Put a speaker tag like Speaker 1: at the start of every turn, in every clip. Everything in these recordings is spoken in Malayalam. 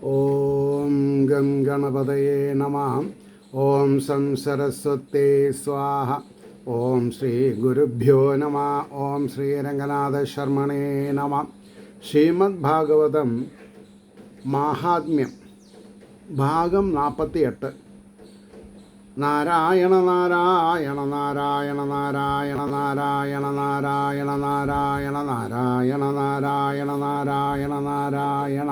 Speaker 1: ഓം ഗം ഗണപതയേ നമഃ. ഓം സം സരസ്വതേ സ്വാഹ. ഓം ശ്രീ ഗുരുഭ്യോ നമഃ. ഓം ശ്രീ രംഗനാഥ ശർമ്മണേ നമഃ. ശ്രീമദ് ഭാഗവതം മാഹാത്മ്യം ഭാഗം 48. നാരായണ നാരായണ നാരായണ നാരായണ നാരായണ നാരായണ നാരായണ നാരായണ നാരായണ നാരായണ നാരായണ.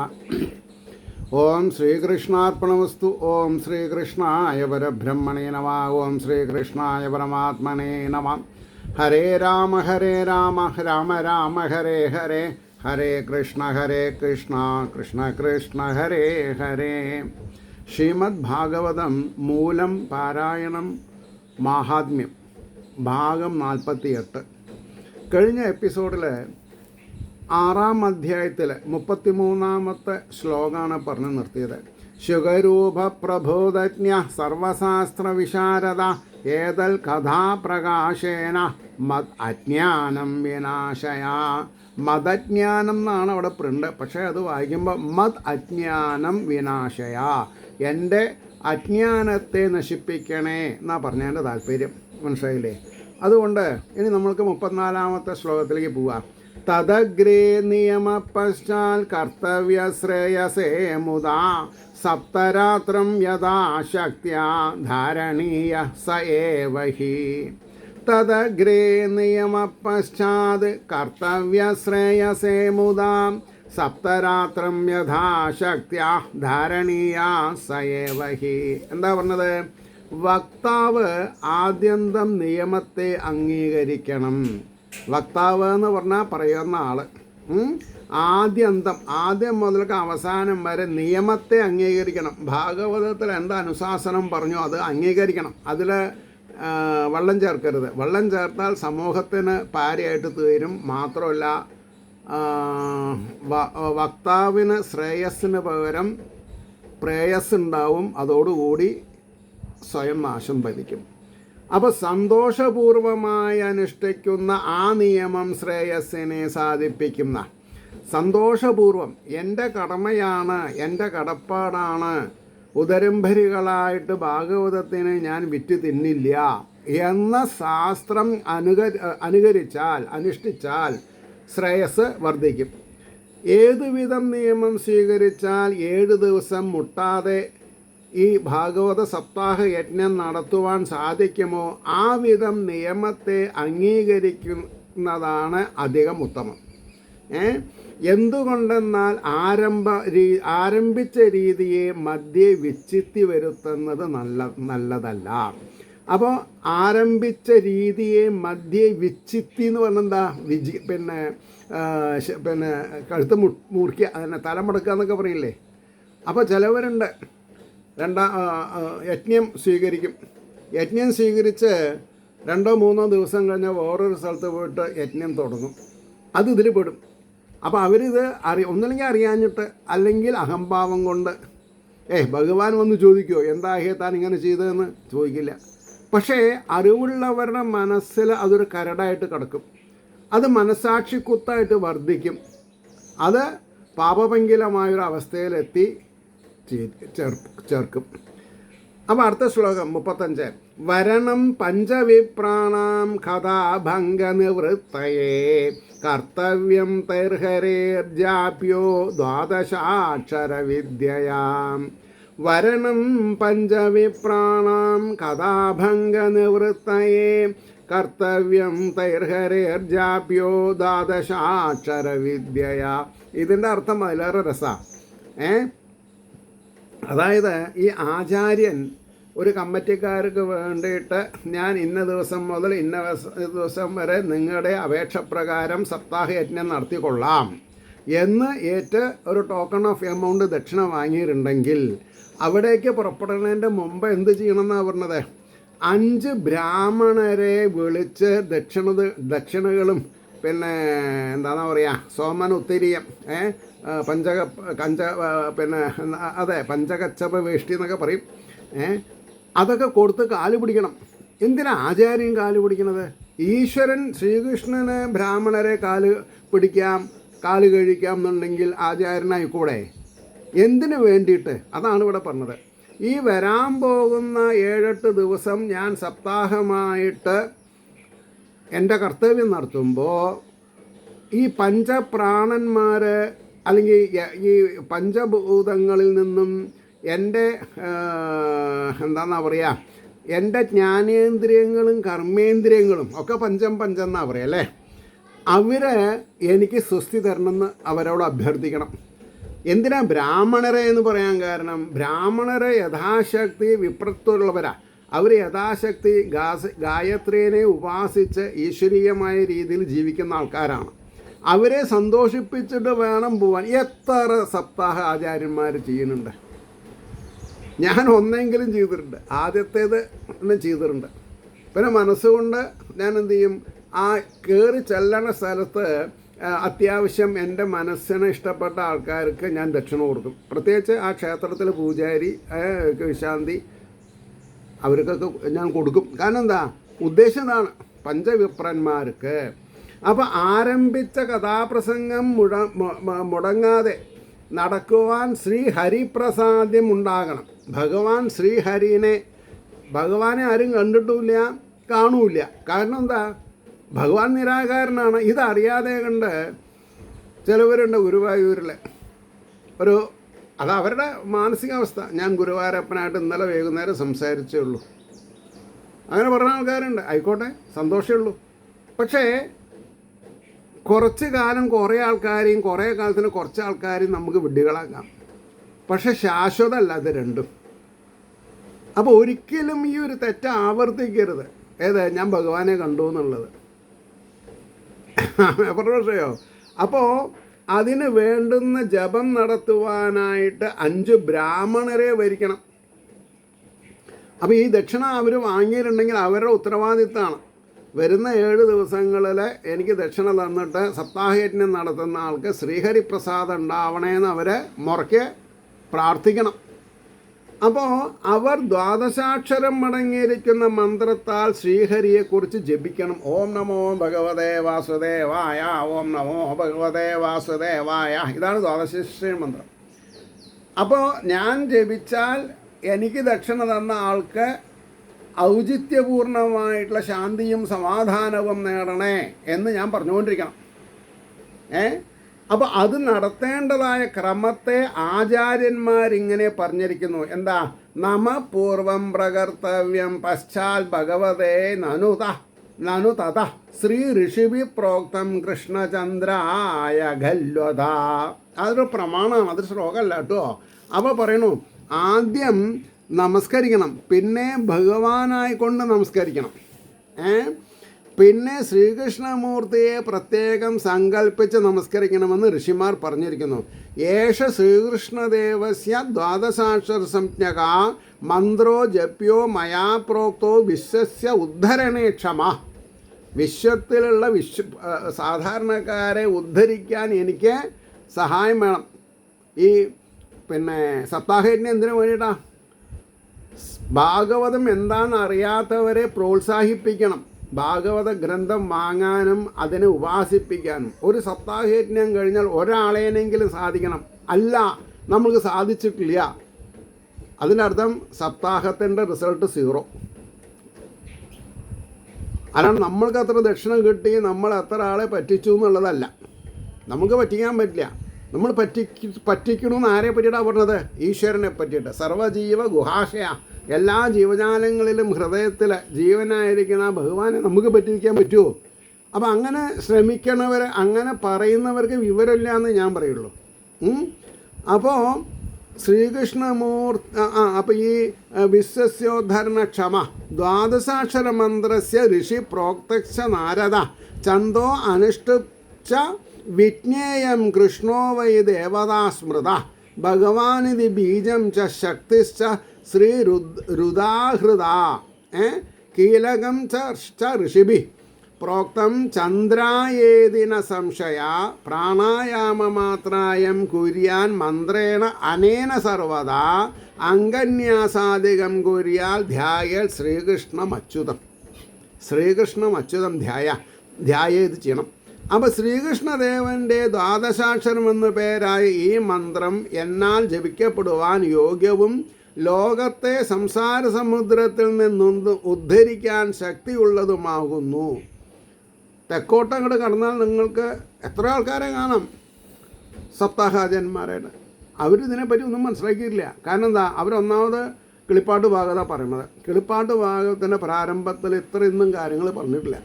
Speaker 1: ഓം ശ്രീകൃഷ്ണാർപ്പണമസ്തു. ഓം ശ്രീകൃഷ്ണായ പരബ്രഹ്മണേ നമഃ. ഓം ശ്രീകൃഷ്ണായ പരമാത്മനേ നമഃ. ഹരേ രാമ രാമ രാമ ഹരേ ഹരേ, ഹരേ കൃഷ്ണ കൃഷ്ണ കൃഷ്ണ ഹരേ ഹരേ. ശ്രീമദ് ഭാഗവതം മൂലം പാരായണം മാഹാത്മ്യം ഭാഗം 48. കഴിഞ്ഞ എപ്പിസോഡിൽ 6-ാം അധ്യായത്തിൽ 33-ാമത്തെ ശ്ലോകമാണ് പറഞ്ഞു നിർത്തിയത്. ശുഗരൂപ പ്രബോധജ്ഞ സർവശാസ്ത്ര വിശാരദ ഏതൽ കഥാപ്രകാശേന മത് അജ്ഞാനം വിനാശയ. മതജ്ഞാനം എന്നാണ് അവിടെ പ്രിന്റ്, പക്ഷേ അത് വായിക്കുമ്പോൾ മത് അജ്ഞാനം വിനാശയ, എൻ്റെ അജ്ഞാനത്തെ നശിപ്പിക്കണേ എന്നാ പറഞ്ഞതിൻ്റെ താല്പര്യം. മനസ്സിലായില്ലേ? അതുകൊണ്ട് ഇനി നമ്മൾക്ക് 34-ാമത്തെ ശ്ലോകത്തിലേക്ക് പോവാം. തദഗ്രേ നിയമ പശ്ചാൽ കർത്തവ്യ ശ്രേയസേ മുദാ സപ്തരാത്രം യഥാശക്ത്യാ ധാരണീയ സ ഏവ ഹി. തദഗ്രേ നിയമ പശ്ചാത് കർത്തവ്യ ശ്രേയസേ മുദാ സപ്തരാത്രം യഥാശക്ത്യാ ധാരണീയ സ ഏവ ഹി. എന്താ പറഞ്ഞത്? വക്താവ് ആദ്യന്തം നിയമത്തെ അംഗീകരിക്കണം. വക്താവ് എന്ന് പറഞ്ഞാൽ പറയുന്ന ആൾ ആദ്യം മുതൽക്ക് അവസാനം വരെ നിയമത്തെ അംഗീകരിക്കണം. ഭാഗവതത്തിൽ എന്താ അനുശാസനം പറഞ്ഞോ അത് അംഗീകരിക്കണം. അതിൽ വെള്ളം ചേർക്കരുത്. വെള്ളം ചേർത്താൽ സമൂഹത്തിന് പാരയായിട്ട് തീരും. മാത്രമല്ല, വക്താവിന് ശ്രേയസ്സിന് പകരം പ്രേയസ് ഉണ്ടാവും. അതോടുകൂടി സ്വയം നാശം ഭരിക്കും. അപ്പോൾ സന്തോഷപൂർവമായി അനുഷ്ഠിക്കുന്ന ആ നിയമം ശ്രേയസ്സിനെ സാധിപ്പിക്കുന്ന, സന്തോഷപൂർവം എൻ്റെ കടമയാണ്, എൻ്റെ കടപ്പാടാണ്, ഉദരംഭരികളായിട്ട് ഭാഗവതത്തിന് ഞാൻ വിറ്റ് തിന്നില്ല എന്ന ശാസ്ത്രം അനുഷ്ഠിച്ചാൽ ശ്രേയസ് വർദ്ധിക്കും. ഏതുവിധം നിയമം സ്വീകരിച്ചാൽ 7 ദിവസം മുട്ടാതെ ഈ ഭാഗവത സപ്താഹ യജ്ഞം നടത്തുവാൻ സാധിക്കുമോ ആ വിധം നിയമത്തെ അംഗീകരിക്കുന്നതാണ് അധികം ഉത്തമം. എന്തുകൊണ്ടെന്നാൽ ആരംഭിച്ച രീതിയെ മധ്യേ വിച്ഛിത്തി വരുത്തുന്നത് നല്ലതല്ല. അപ്പോൾ ആരംഭിച്ച രീതിയെ മധ്യേ വിച്ഛിത്തി എന്ന് പറഞ്ഞെന്താ? പിന്നെ കഴുത്ത് മുറിക്കുക, അതിനെ തലമുടക്കുക എന്നൊക്കെ പറയില്ലേ. അപ്പോൾ ചിലവരുണ്ട് യജ്ഞം സ്വീകരിക്കും. യജ്ഞം സ്വീകരിച്ച് 2-3 ദിവസം കഴിഞ്ഞ് വേറൊരു സ്ഥലത്ത് പോയിട്ട് യജ്ഞം തുടങ്ങും. അത് ഇതിൽ പെടും. അപ്പോൾ അവരിത് ഒന്നില്ലെങ്കിൽ അറിയാഞ്ഞിട്ട്, അല്ലെങ്കിൽ അഹംഭാവം കൊണ്ട് ഭഗവാൻ വന്ന് ചോദിക്കുമോ എന്താ താൻ ഇങ്ങനെ ചെയ്തതെന്ന്? ചോദിക്കില്ല. പക്ഷേ അറിവുള്ളവരുടെ മനസ്സിൽ അതൊരു കരടായിട്ട് കിടക്കും. അത് മനസാക്ഷി കുത്തായിട്ട് വർദ്ധിക്കും. അത് പാപപങ്കിലമായൊരു അവസ്ഥയിലെത്തി ചേർക്കും. അപ്പോൾ അടുത്ത ശ്ലോകം 35. വരണം പഞ്ചവിപ്രാണാം കഥാഭംഗ നിവൃത്തയേ കർത്തവ്യം തൈർഹരേർജാപ്യോ ദ്വാദശാക്ഷര വിദ്യയാം. വരണം പഞ്ചവിപ്രാണാം കഥാഭംഗ നിവൃത്തയേ കർത്തവ്യം തൈർഹരേർജാപ്യോ ദ്വാദശാക്ഷര വിദ്യയാ. ഇതിൻ്റെ അർത്ഥം അതിലേറെ രസമാണ്. അതായത് ഈ ആചാര്യൻ ഒരു കമ്മിറ്റിക്കാർക്ക് വേണ്ടിയിട്ട് ഞാൻ ഇന്ന ദിവസം മുതൽ ഇന്ന ദിവസം വരെ നിങ്ങളുടെ അപേക്ഷപ്രകാരം സപ്താഹ യജ്ഞം നടത്തിക്കൊള്ളാം എന്ന് ഒരു ടോക്കൺ ഓഫ് എമൗണ്ട് ദക്ഷിണ വാങ്ങിയിട്ടുണ്ടെങ്കിൽ അവിടേക്ക് പുറപ്പെടുന്നതിൻ്റെ മുമ്പ് എന്ത് ചെയ്യണമെന്നാണ് പറഞ്ഞത്? 5 ബ്രാഹ്മണരെ വിളിച്ച് ദക്ഷിണകളും പിന്നെ എന്താണെന്നാ പറയുക, സോമൻ ഉത്തിരിയം, പഞ്ചകച്ചപ വേഷ്ടി എന്നൊക്കെ പറയും. അതൊക്കെ കൊടുത്ത് കാല് പിടിക്കണം. എന്തിനാ ആചാര്യൻ കാല് പിടിക്കണത്? ഈശ്വരൻ ശ്രീകൃഷ്ണന് ബ്രാഹ്മണരെ കാല് പിടിക്കാം, കാല് കഴിക്കാം എന്നുണ്ടെങ്കിൽ ആചാര്യനായിക്കൂടെ? എന്തിനു വേണ്ടിയിട്ട്? അതാണ് ഇവിടെ പറഞ്ഞത്. ഈ വരാൻ പോകുന്ന 7-8 ദിവസം ഞാൻ സപ്താഹമായിട്ട് എൻ്റെ കർത്തവ്യം നടത്തുമ്പോൾ ഈ പഞ്ചപ്രാണന്മാർ അല്ലെങ്കിൽ ഈ പഞ്ചഭൂതങ്ങളിൽ നിന്നും എൻ്റെ എന്താണെന്നാ പറയുക, എൻ്റെ ജ്ഞാനേന്ദ്രിയങ്ങളും കർമ്മേന്ദ്രിയങ്ങളും ഒക്കെ പഞ്ചം എന്നാണ് പറയുക അല്ലേ, അവരെ എനിക്ക് സ്വസ്തി തരണമെന്ന് അവരോട് അഭ്യർത്ഥിക്കണം. എന്തിനാ ബ്രാഹ്മണരെ എന്ന് പറയാൻ കാരണം, ബ്രാഹ്മണരെ യഥാശക്തി വിപ്രത്വമുള്ളവരാണ്. അവർ യഥാശക്തി ഗായത്രീനെ ഉപാസിച്ച് ഈശ്വരീയമായ രീതിയിൽ ജീവിക്കുന്ന ആൾക്കാരാണ്. അവരെ സന്തോഷിപ്പിച്ചിട്ട് വേണം പോവാൻ. എത്ര സപ്താഹ ആചാര്യന്മാർ ചെയ്യുന്നുണ്ട്. ഞാൻ ഒന്നെങ്കിലും ചെയ്തിട്ടുണ്ട്, ആദ്യത്തേത് ചെയ്തിട്ടുണ്ട്. പിന്നെ മനസ്സുകൊണ്ട് ഞാൻ എന്ത് ചെയ്യും, ആ കയറി ചെല്ലണ സ്ഥലത്ത് അത്യാവശ്യം എൻ്റെ മനസ്സിന് ഇഷ്ടപ്പെട്ട ആൾക്കാർക്ക് ഞാൻ ദക്ഷിണ കൊടുക്കും. പ്രത്യേകിച്ച് ആ ക്ഷേത്രത്തിലെ പൂജാരി, വിശാന്തി, അവർക്കൊക്കെ ഞാൻ കൊടുക്കും. കാരണം എന്താ, ഉദ്ദേശം ഇതാണ്, പഞ്ചവിപ്രന്മാർക്ക്. അപ്പോൾ ആരംഭിച്ച കഥാപ്രസംഗം മുടങ്ങാതെ നടക്കുവാൻ ശ്രീഹരിപ്രസാദ്യം ഉണ്ടാകണം. ഭഗവാനെ ആരും കണ്ടിട്ടുമില്ല, കാണൂല്ല. കാരണം എന്താ, ഭഗവാൻ നിരാകാരനാണ്. ഇതറിയാതെ കണ്ട് ചിലവരുണ്ട് ഗുരുവായൂരിൽ അത് അവരുടെ മാനസികാവസ്ഥ. ഞാൻ ഗുരുവായൂരപ്പനായിട്ട് ഇന്നലെ വൈകുന്നേരം സംസാരിച്ചേ ഉള്ളൂ, അങ്ങനെ പറഞ്ഞ ആൾക്കാരുണ്ട്. ആയിക്കോട്ടെ, സന്തോഷമേ ഉള്ളൂ. പക്ഷേ കുറച്ച് കാലം കുറേ ആൾക്കാരെയും കുറേ കാലത്തിന് കുറച്ച് ആൾക്കാരെയും നമുക്ക് വിഡ്ഢികളാക്കാം. പക്ഷെ ശാശ്വതമല്ല അത് രണ്ടും. അപ്പോൾ ഒരിക്കലും ഈ ഒരു തെറ്റ് ആവർത്തിക്കരുത്. ഞാൻ ഭഗവാനെ കണ്ടു എന്നുള്ളത്. പറഞ്ഞോ? അപ്പോൾ അതിന് വേണ്ടുന്ന ജപം നടത്തുവാനായിട്ട് 5 ബ്രാഹ്മണരെ വരിക്കണം. അപ്പോൾ ഈ ദക്ഷിണ അവർ വാങ്ങിയിട്ടുണ്ടെങ്കിൽ അവരുടെ ഉത്തരവാദിത്തമാണ്. വരുന്ന 7 ദിവസങ്ങളിൽ എനിക്ക് ദക്ഷിണ തന്നിട്ട് സപ്താഹയജ്ഞം നടത്തുന്ന ആൾക്ക് ശ്രീഹരിപ്രസാദം ഉണ്ടാവണേന്ന് അവരെ മുറയ്ക്ക് പ്രാർത്ഥിക്കണം. അപ്പോൾ അവർ ദ്വാദശാക്ഷരം അടങ്ങിയിരിക്കുന്ന മന്ത്രത്താൽ ശ്രീഹരിയെക്കുറിച്ച് ജപിക്കണം. ഓം നമോ ഭഗവതേ വാസുദേവായ, ഓം നമോ ഭഗവതേ വാസുദേവായ. ഇതാണ് ദ്വാദശാക്ഷര മന്ത്രം. അപ്പോൾ ഞാൻ ജപിച്ചാൽ എനിക്ക് ദക്ഷിണ തന്ന ആൾക്ക് ഔചിത്യപൂർണമായിട്ടുള്ള ശാന്തിയും സമാധാനവും നേടണേ എന്ന് ഞാൻ പറഞ്ഞുകൊണ്ടിരിക്കണം. അപ്പോൾ അത് നടത്തേണ്ടതായ ക്രമത്തെ ആചാര്യന്മാരിങ്ങനെ പറഞ്ഞിരിക്കുന്നു. എന്താ? നമ പൂർവം പ്രകർത്തവ്യം പശ്ചാൽ ഭഗവതേ നനു തഥ ശ്രീ ഋഷിഭി പ്രോക്തം കൃഷ്ണചന്ദ്രായ ഖല്വത. അതൊരു പ്രമാണമാണ്, അതൊരു ശ്ലോകമല്ല കേട്ടോ. അപ്പോൾ പറയണു, ആദ്യം നമസ്കരിക്കണം, പിന്നെ ഭഗവാനായിക്കൊണ്ട് നമസ്കരിക്കണം, പിന്നെ ശ്രീകൃഷ്ണമൂർത്തിയെ പ്രത്യേകം സങ്കല്പിച്ച് നമസ്കരിക്കണമെന്ന് ഋഷിമാർ പറഞ്ഞിരിക്കുന്നു. ഏഷ ശ്രീകൃഷ്ണദേവസ്യ ദ്വാദശാക്ഷര സംജ്ഞക മന്ത്രോ ജപ്യോ മയാ പ്രോക്തോ വിശ്വസ്യ ഉദ്ധരണേ ക്ഷമ. വിശ്വത്തിലുള്ള സാധാരണക്കാരെ ഉദ്ധരിക്കാൻ എനിക്ക് സഹായം വേണം. ഈ സപ്താഹയജ്ഞം എന്തിനു വേണ്ടിയിട്ടാണ്? ഭാഗവതം എന്താണെന്ന് അറിയാത്തവരെ പ്രോത്സാഹിപ്പിക്കണം, ഭാഗവത ഗ്രന്ഥം വാങ്ങാനും അതിനെ ഉപാസിപ്പിക്കാനും. ഒരു സപ്താഹയജ്ഞം കഴിഞ്ഞാൽ ഒരാളേനെങ്കിലും സാധിക്കണം. അല്ല, നമുക്ക് സാധിച്ചിട്ടില്ല, അതിനർത്ഥം സപ്താഹത്തിൻ്റെ റിസൾട്ട് 0. അല്ലാണ്ട് നമ്മൾക്ക് അത്ര ദക്ഷിണ കിട്ടി നമ്മൾ എത്ര ആളെ പറ്റിച്ചു എന്നുള്ളതല്ല. നമുക്ക് പറ്റിക്കാൻ പറ്റില്ല. നമ്മൾ പറ്റിക്കണമെന്ന് ആരെ പറ്റിയിട്ടാണ് പറഞ്ഞത്? ഈശ്വരനെ പറ്റിയിട്ട്. സർവജീവ ഗുഹാശയ, എല്ലാ ജീവജാലങ്ങളിലും ഹൃദയത്തിൽ ജീവനായിരിക്കുന്ന ഭഗവാനെ നമുക്ക് പറ്റിക്കാൻ പറ്റുമോ? അപ്പോൾ അങ്ങനെ ശ്രമിക്കണവർ, അങ്ങനെ പറയുന്നവർക്ക് വിവരമില്ല എന്ന് ഞാൻ പറയുള്ളൂ. അപ്പോൾ ശ്രീകൃഷ്ണമൂർത്തി അപ്പോൾ ഈ വിശ്വസ്യോദ്ധരണ ക്ഷമ ദ്വാദശാക്ഷര മന്ത്രസ്യ ഋഷി പ്രോക്തക്ഷ നാരദ ഛന്ദോ അനുഷ്ഠിച്ച വിജ്ഞേയം കൃഷ്ണോ വൈ ദേവതാ സ്മൃത ഭഗവാനിതി ബീജം ച ശക്തിശ്ച ശ്രീ രുദാഹൃത കീലകം ച ഋഷിഭി പ്രോക്തം ചന്ദ്രായേതിന സംശയ പ്രാണായാമമാത്രായം കുര്യാൻ മന്ത്രേണ അനേന സർവദാ അംഗന്യാസാദികം കുര്യാൽ ധ്യായൽ ശ്രീകൃഷ്ണമച്യുതം. ശ്രീകൃഷ്ണമച്യുതം ധ്യായ ഇത് ചെയ്യണം. അപ്പോൾ ശ്രീകൃഷ്ണദേവൻ്റെ ദ്വാദശാക്ഷരം എന്ന പേരായ ഈ മന്ത്രം എന്നാൽ ജപിക്കപ്പെടുവാൻ യോഗ്യവും ലോകത്തെ സംസാര സമുദ്രത്തിൽ നിന്നും ഉദ്ധരിക്കാൻ ശക്തിയുള്ളതുമാകുന്നു. തെക്കോട്ടങ്ങോട്ട് കടന്നാൽ നിങ്ങൾക്ക് എത്ര ആൾക്കാരെ കാണാം, സപ്താഹാചന്മാരായിട്ട്. അവരിതിനെപ്പറ്റി ഒന്നും മനസ്സിലാക്കിയില്ല. കാരണം എന്താ, അവരൊന്നാമത് കിളിപ്പാട്ട് ഭാഗത്താണ് പറയുന്നത്. കിളിപ്പാട്ട് ഭാഗത്തിൻ്റെ പ്രാരംഭത്തിൽ ഇത്രയൊന്നും കാര്യങ്ങൾ പറഞ്ഞിട്ടില്ല.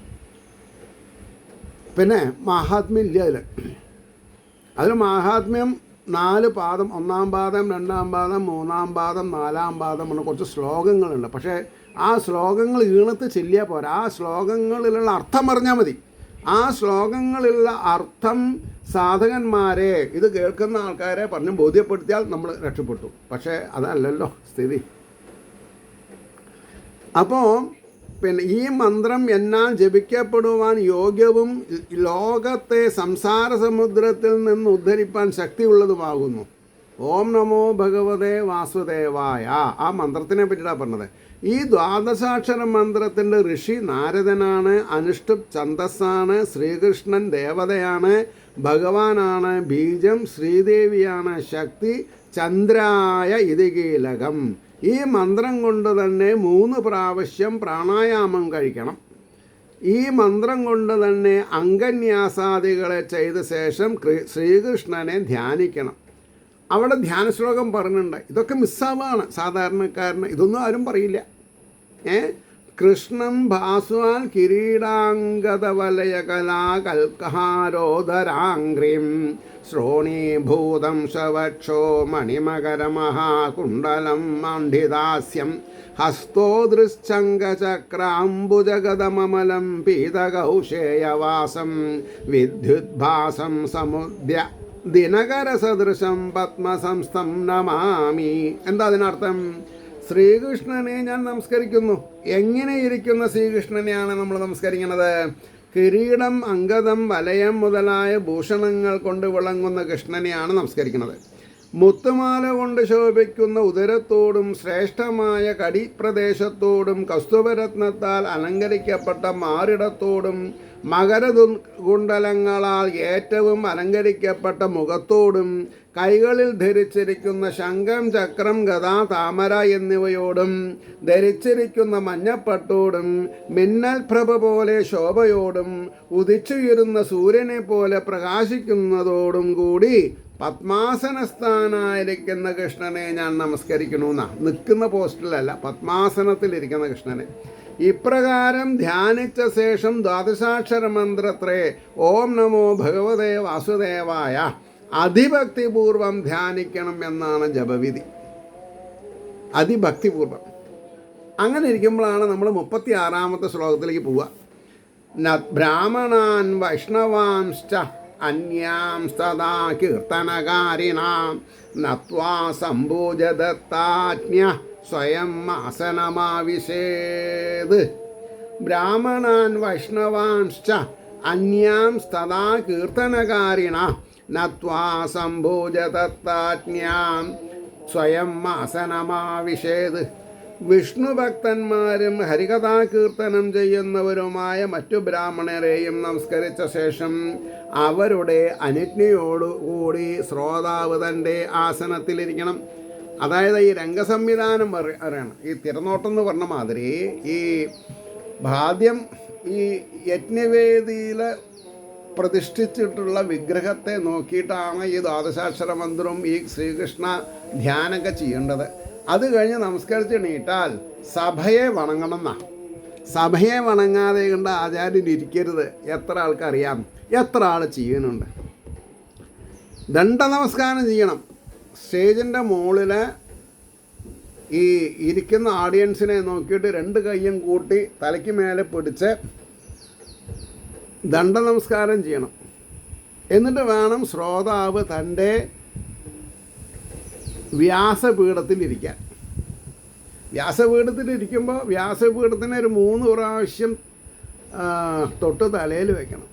Speaker 1: പിന്നെ മഹാത്മ്യം ഇല്ല അതിൽ മഹാത്മ്യം 4 പാദം, 1-ാം പാദം, 2-ാം പാദം, 3-ാം പാദം, 4-ാം പാദം എന്ന കുറച്ച് ശ്ലോകങ്ങളുണ്ട്. പക്ഷേ ആ ശ്ലോകങ്ങൾ ഈണത്ത് ചെല്ലിയാൽ പോരാ, ആ ശ്ലോകങ്ങളിലുള്ള അർത്ഥം അറിഞ്ഞാൽ മതി. ആ ശ്ലോകങ്ങളിലുള്ള അർത്ഥം സാധകന്മാരെ, ഇത് കേൾക്കുന്ന ആൾക്കാരെ പറഞ്ഞ് ബോധ്യപ്പെടുത്തിയാൽ നമ്മൾ രക്ഷപ്പെട്ടു. പക്ഷേ അതല്ലല്ലോ സ്ഥിതി. അപ്പോൾ പിന്നെ ഈ മന്ത്രം എന്നാൽ ജപിക്കപ്പെടുവാൻ യോഗ്യവും ലോകത്തെ സംസാര സമുദ്രത്തിൽ നിന്ന് ഉദ്ധരിപ്പാൻ ശക്തിയുള്ളതുമാകുന്നു. ഓം നമോ ഭഗവതേ വാസുദേവായ, ആ മന്ത്രത്തിനെ പറ്റിയിട്ടാണ് പറഞ്ഞത്. ഈ ദ്വാദശാക്ഷര മന്ത്രത്തിൻ്റെ ഋഷി നാരദനാണ്, അനുഷ്ഠുപ് ഛന്ദസ്സാണ്, ശ്രീകൃഷ്ണൻ ദേവതയാണ്, ഭഗവാനാണ് ബീജം, ശ്രീദേവിയാണ് ശക്തി, ചന്ദ്രായ ഇതി കീലകം. ഈ മന്ത്രം കൊണ്ട് തന്നെ 3 പ്രാവശ്യം പ്രാണായാമം കഴിക്കണം. ഈ മന്ത്രം കൊണ്ട് തന്നെ അംഗന്യാസാദികളെ ചെയ്ത ശേഷം ശ്രീകൃഷ്ണനെ ധ്യാനിക്കണം. അവിടെ ധ്യാന ശ്ലോകം പറഞ്ഞിട്ടുണ്ട്. ഇതൊക്കെ മിസ്സാവാണ് സാധാരണക്കാരന്, ഇതൊന്നും ആരും പറയില്ല. കൃഷ്ണം ഭാസ്വാൻ കിരീടാംഗതവലയകലാകൽക്കഹാരോധരാംഗ്രീം ശ്രോണീഭൂതം ശവക്ഷോ മണിമകരമഹാകുണ്ടലം മണ്ഡിതാസ്യം ഹസ്തോദൃശ്ചങ്കചക്രാംബുജഗതമമലം പീതകൗശേയവാസം വിദ്യുദ്ഭാസം സമുദ്യ ദിനകരസദൃശം പത്മസംസ്ഥം നമാമി. എന്താ അതിനർത്ഥം? ശ്രീകൃഷ്ണനെ ഞാൻ നമസ്കരിക്കുന്നു. എങ്ങനെ ഇരിക്കുന്ന ശ്രീകൃഷ്ണനെയാണ് നമ്മൾ നമസ്കരിക്കുന്നത്? കിരീടം, അംഗദം, വലയം മുതലായ ഭൂഷണങ്ങൾ കൊണ്ട് വിളങ്ങുന്ന കൃഷ്ണനെയാണ് നമസ്കരിക്കുന്നത്. മുത്തുമാല കൊണ്ട് ശോഭിക്കുന്ന ഉദരത്തോടും ശ്രേഷ്ഠമായ കടിപ്രദേശത്തോടും കസ്തൂരത്നത്താൽ അലങ്കരിക്കപ്പെട്ട മാറിടത്തോടും മകരകുണ്ടലങ്ങളാൽ ഏറ്റവും അലങ്കരിക്കപ്പെട്ട മുഖത്തോടും കൈകളിൽ ധരിച്ചിരിക്കുന്ന ശംഖം, ചക്രം, ഗദ, താമര എന്നിവയോടും ധരിച്ചിരിക്കുന്ന മഞ്ഞപ്പട്ടോടും മിന്നൽ പ്രഭ പോലെ ശോഭയോടും ഉദിച്ചുയരുന്ന സൂര്യനെ പോലെ പ്രകാശിക്കുന്നതോടും കൂടി പത്മാസനസ്ഥാനായിരിക്കുന്ന കൃഷ്ണനെ ഞാൻ നമസ്കരിക്കണമെന്നാ. നിൽക്കുന്ന പോസ്റ്റിലല്ല, പത്മാസനത്തിലിരിക്കുന്ന കൃഷ്ണനെ. ഇപ്രകാരം ധ്യാനിച്ച ശേഷം ദ്വാദശാക്ഷര മന്ത്രത്രേ ഓം നമോ ഭഗവതേ വാസുദേവായ അതിഭക്തിപൂർവം ധ്യാനിക്കണം എന്നാണ് ജപവിധി. അതിഭക്തിപൂർവം. അങ്ങനെ ഇരിക്കുമ്പോഴാണ് നമ്മൾ 36-ാമത്തെ ശ്ലോകത്തിലേക്ക് പോവുക. ബ്രാഹ്മണാൻ വൈഷ്ണവാംശ്ച അന്യാം സദാ കീർത്തനകാരിണാം നത്വാ സംഭൂജദത്താജ്ഞ സ്വയം ആസനമാവിശേത്. ബ്രാഹ്മണാൻ വൈഷ്ണവാംശ്ച അന്യാം സദാ കീർത്തനകാരിണ നത്വാ സംഭൂജദത്താജ്ഞാം സ്വയം ആസനമാവിശേത്. വിഷ്ണുഭക്തന്മാരും ഹരികഥാകീർത്തനം ചെയ്യുന്നവരുമായ മറ്റു ബ്രാഹ്മണരെയും നമസ്കരിച്ച ശേഷം അവരുടെ അനുജ്ഞയോടുകൂടി ശ്രോതാവ് തൻ്റെ ആസനത്തിലിരിക്കണം. അതായത് ഈ രംഗസംവിധാനം അറിയണം. ഈ തിരനോട്ടം എന്ന് പറഞ്ഞ മാതിരി ഈ ആദ്യം ഈ യജ്ഞവേദിയിൽ പ്രതിഷ്ഠിച്ചിട്ടുള്ള വിഗ്രഹത്തെ നോക്കിയിട്ടാണ് ഈ ദ്വാദശാക്ഷര മന്ത്രവും ഈ ശ്രീകൃഷ്ണ ധ്യാനമൊക്കെ ചെയ്യേണ്ടത്. അത് കഴിഞ്ഞ് നമസ്കരിച്ച് എണീറ്റാൽ സഭയെ വണങ്ങണമെന്നാണ്. സഭയെ വണങ്ങാതെ കണ്ട ആചാര്യൻ ഇരിക്കരുത്. എത്ര ആൾക്കറിയാം, എത്ര ആൾ ചെയ്യുന്നുണ്ട്. ദണ്ഡ നമസ്കാരം ചെയ്യണം. സ്റ്റേജിൻ്റെ മുകളിൽ ഈ ഇരിക്കുന്ന ഓഡിയൻസിനെ നോക്കിയിട്ട് 2 കൈയും കൂട്ടി തലയ്ക്ക് മേലെ പിടിച്ച് ദണ്ഡ നമസ്കാരം ചെയ്യണം. എന്നിട്ട് വേണം ശ്രോതാവ് തൻ്റെ വ്യാസപീഠത്തിലിരിക്കാൻ. വ്യാസപീഠത്തിലിരിക്കുമ്പോൾ വ്യാസപീഠത്തിന് ഒരു 3 പ്രാവശ്യം തൊട്ട് തലയിൽ വയ്ക്കണം.